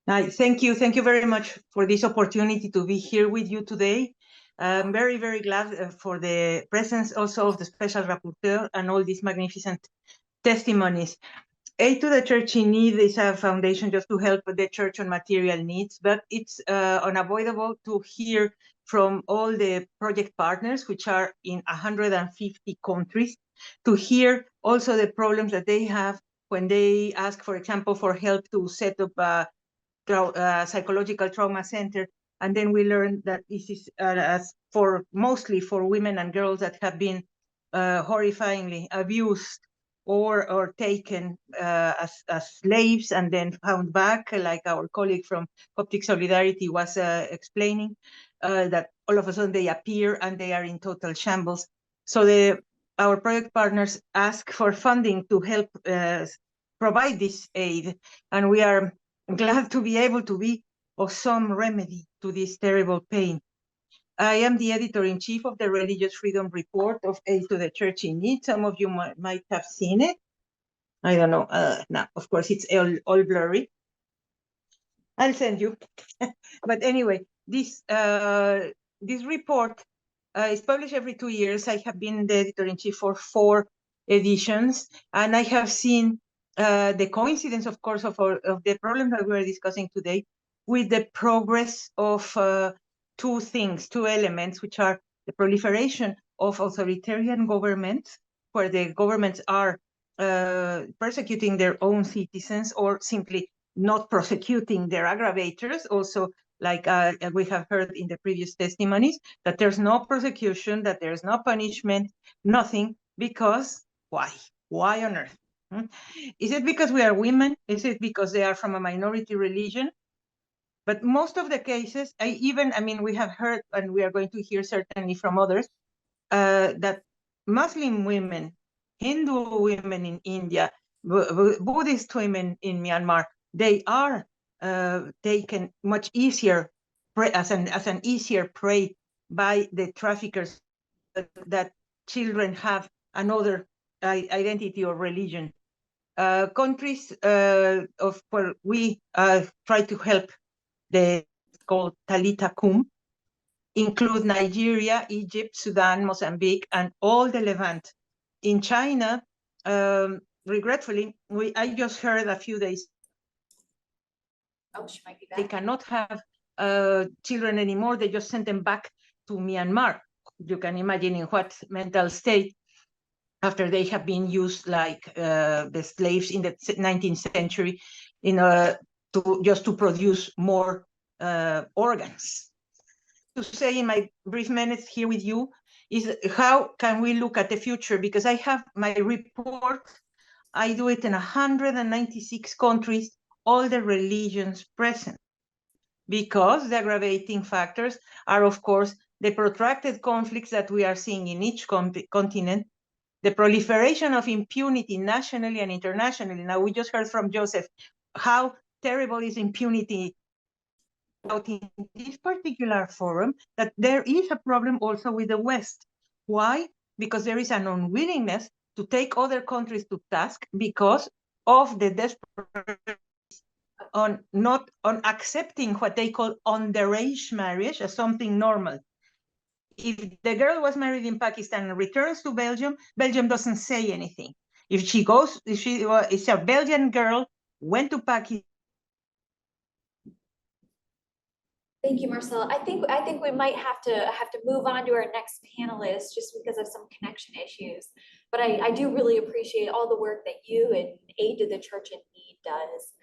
Thank you very much for this opportunity to be here with you today. I'm very, very glad for the presence also of the special rapporteur and all these magnificent testimonies. Aid to the Church in Need is a foundation just to help the church on material needs, but it's unavoidable to hear from all the project partners, which are in 150 countries, to hear also the problems that they have when they ask, for example, for help to set up a psychological trauma center. And then we learned that this is mostly for women and girls that have been horrifyingly abused or taken as slaves and then found back, like our colleague from Coptic Solidarity was explaining, that all of a sudden they appear and they are in total shambles. So our project partners ask for funding to help provide this aid, and we are glad to be able to be of some remedy to this terrible pain. I am the editor-in-chief of the Religious Freedom Report of Aid to the Church in Need. Some of you might have seen it. I don't know. No, of course, it's all blurry. I'll send you. But anyway, this report is published every 2 years. I have been the editor-in-chief for 4 editions, and I have seen the coincidence, of course, of the problem that we're discussing today with the progress of two elements, which are the proliferation of authoritarian governments, where the governments are persecuting their own citizens or simply not prosecuting their aggravators. Also, like we have heard in the previous testimonies, that there's no prosecution, that there's no punishment, nothing, because why? Why on earth? Is it because we are women? Is it because they are from a minority religion? But most of the cases, we have heard, and we are going to hear certainly from others, that Muslim women, Hindu women in India, Buddhist women in Myanmar, they are taken much easier as an easier prey by the traffickers, that children have another identity or religion. Countries of where we try to help, called Talita Kum, include Nigeria, Egypt, Sudan, Mozambique, and all the Levant. In China, regretfully, I just heard a few days. She might be back. They cannot have children anymore. They just sent them back to Myanmar. You can imagine in what mental state after they have been used like the slaves in the 19th century to produce more organs. To say in my brief minutes here with you is how can we look at the future? Because I have my report, I do it in 196 countries, all the religions present, because the aggravating factors are, of course, the protracted conflicts that we are seeing in each continent, the proliferation of impunity nationally and internationally. Now, we just heard from Joseph how terrible is impunity out in this particular forum, that there is a problem also with the West. Why? Because there is an unwillingness to take other countries to task because of the desperate on accepting what they call underage marriage as something normal. If the girl was married in Pakistan and returns to Belgium, Belgium doesn't say anything. If she is a Belgian girl, went to Pakistan. Thank you, Marcela. I think we might have to move on to our next panelist just because of some connection issues. But I do really appreciate all the work that you and Aid to the Church in Need does.